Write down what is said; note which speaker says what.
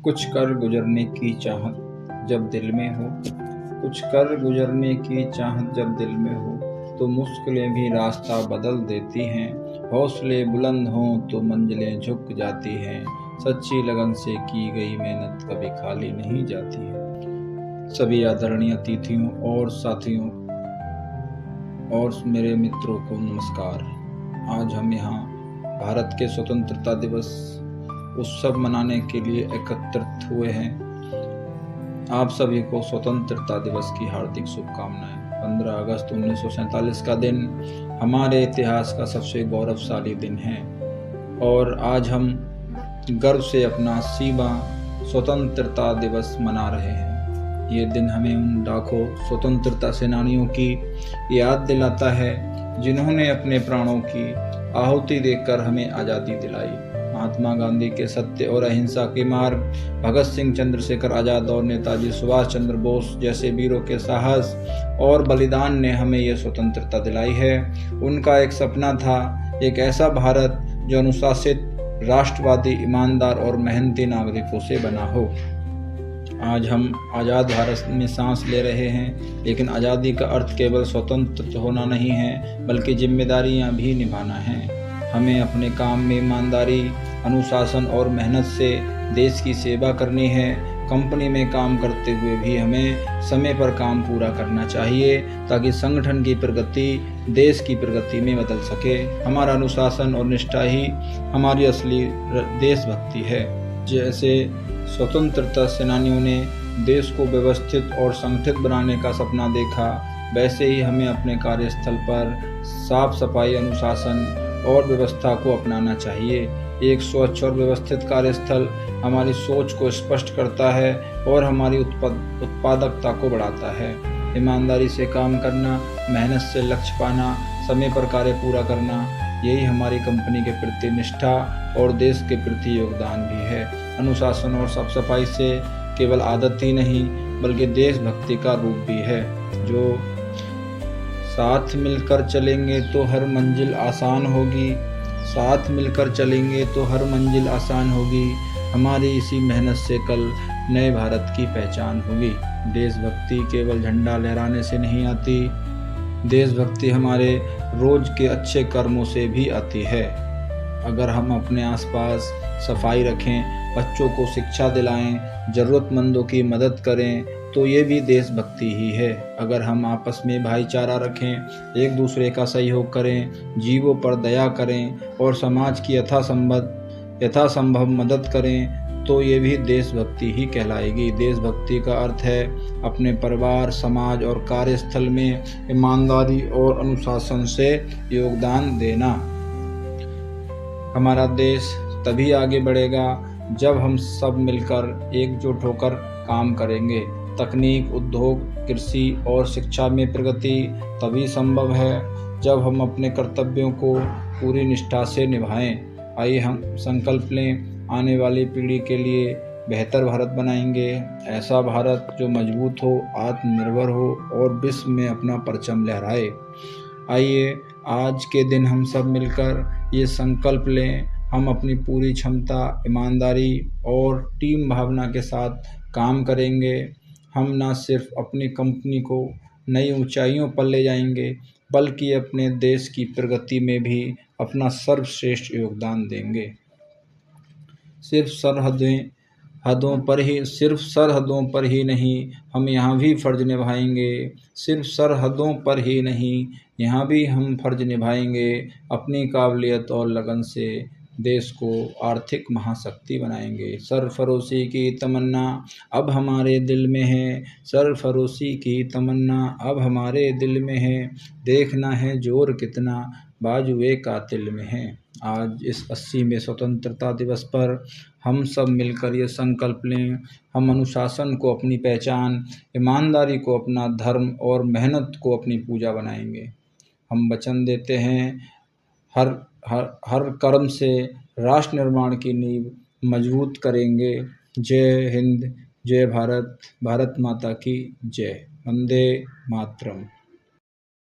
Speaker 1: कुछ कर गुजरने की चाहत जब दिल में हो, कुछ कर गुजरने की चाहत जब दिल में हो, तो मुश्किलें भी रास्ता बदल देती हैं। हौसले बुलंद हों तो मंजिलें झुक जाती हैं। सच्ची लगन से की गई मेहनत कभी खाली नहीं जाती है। सभी आदरणीय अतिथियों और साथियों और मेरे मित्रों को नमस्कार। आज हम यहाँ भारत के स्वतंत्रता दिवस उत्सव मनाने के लिए एकत्रित हुए हैं। आप सभी को स्वतंत्रता दिवस की हार्दिक शुभकामनाएं। 15 अगस्त 1947 का दिन हमारे इतिहास का सबसे गौरवशाली दिन है और आज हम गर्व से अपना 80वां स्वतंत्रता दिवस मना रहे हैं। ये दिन हमें उन लाखों स्वतंत्रता सेनानियों की याद दिलाता है जिन्होंने अपने प्राणों की आहुति देकर हमें आज़ादी दिलाई। महात्मा गांधी के सत्य और अहिंसा के मार्ग, भगत सिंह, चंद्रशेखर आज़ाद और नेताजी सुभाष चंद्र बोस जैसे वीरों के साहस और बलिदान ने हमें यह स्वतंत्रता दिलाई है। उनका एक सपना था, एक ऐसा भारत जो अनुशासित, राष्ट्रवादी, ईमानदार और मेहनती नागरिकों से बना हो। आज हम आज़ाद भारत में सांस ले रहे हैं, लेकिन आज़ादी का अर्थ केवल स्वतंत्र होना नहीं है, बल्कि जिम्मेदारियां भी निभाना है। हमें अपने काम में ईमानदारी, अनुशासन और मेहनत से देश की सेवा करनी है। कंपनी में काम करते हुए भी हमें समय पर काम पूरा करना चाहिए ताकि संगठन की प्रगति देश की प्रगति में बदल सके। हमारा अनुशासन और निष्ठा ही हमारी असली देशभक्ति है। जैसे स्वतंत्रता सेनानियों ने देश को व्यवस्थित और संगठित बनाने का सपना देखा, वैसे ही हमें अपने कार्यस्थल पर साफ सफाई, अनुशासन और व्यवस्था को अपनाना चाहिए। एक स्वच्छ और व्यवस्थित कार्यस्थल हमारी सोच को स्पष्ट करता है और हमारी उत्पादकता को बढ़ाता है। ईमानदारी से काम करना, मेहनत से लक्ष्य पाना, समय पर कार्य पूरा करना, यही हमारी कंपनी के प्रति निष्ठा और देश के प्रति योगदान भी है। अनुशासन और साफ सफाई से केवल आदत ही नहीं बल्कि देशभक्ति का रूप भी है। जो साथ मिलकर चलेंगे तो हर मंजिल आसान होगी, साथ मिलकर चलेंगे तो हर मंजिल आसान होगी। हमारी इसी मेहनत से कल नए भारत की पहचान होगी। देशभक्ति केवल झंडा लहराने से नहीं आती, देशभक्ति हमारे रोज के अच्छे कर्मों से भी आती है। अगर हम अपने आसपास सफाई रखें, बच्चों को शिक्षा दिलाएं, ज़रूरतमंदों की मदद करें, तो ये भी देशभक्ति ही है। अगर हम आपस में भाईचारा रखें, एक दूसरे का सहयोग करें, जीवों पर दया करें और समाज की यथासंभव मदद करें, तो ये भी देशभक्ति ही कहलाएगी। देशभक्ति का अर्थ है अपने परिवार, समाज और कार्यस्थल में ईमानदारी और अनुशासन से योगदान देना। हमारा देश तभी आगे बढ़ेगा जब हम सब मिलकर एकजुट होकर काम करेंगे। तकनीक, उद्योग, कृषि और शिक्षा में प्रगति तभी संभव है जब हम अपने कर्तव्यों को पूरी निष्ठा से निभाएं। आइए हम संकल्प लें, आने वाली पीढ़ी के लिए बेहतर भारत बनाएंगे। ऐसा भारत जो मजबूत हो, आत्मनिर्भर हो और विश्व में अपना परचम लहराए। आइए आज के दिन हम सब मिलकर ये संकल्प लें, हम अपनी पूरी क्षमता, ईमानदारी और टीम भावना के साथ काम करेंगे। हम न सिर्फ अपनी कंपनी को नई ऊंचाइयों पर ले जाएंगे, बल्कि अपने देश की प्रगति में भी अपना सर्वश्रेष्ठ योगदान देंगे। सिर्फ सरहदों पर ही नहीं, हम यहाँ भी फ़र्ज निभाएंगे। सिर्फ सरहदों पर ही नहीं, यहाँ भी हम फ़र्ज निभाएंगे। अपनी काबिलियत और लगन से देश को आर्थिक महाशक्ति बनाएंगे। सरफरोशी की तमन्ना अब हमारे दिल में है, सरफरोशी की तमन्ना अब हमारे दिल में है। देखना है जोर कितना बाजुए कातिल में है। आज इस 80वें स्वतंत्रता दिवस पर हम सब मिलकर ये संकल्प लें, हम अनुशासन को अपनी पहचान, ईमानदारी को अपना धर्म और मेहनत को अपनी पूजा बनाएंगे। हम वचन देते हैं हर कर्म से राष्ट्र निर्माण की नींव मजबूत करेंगे। जय हिंद, जय भारत, भारत माता की जय। वंदे मातरम।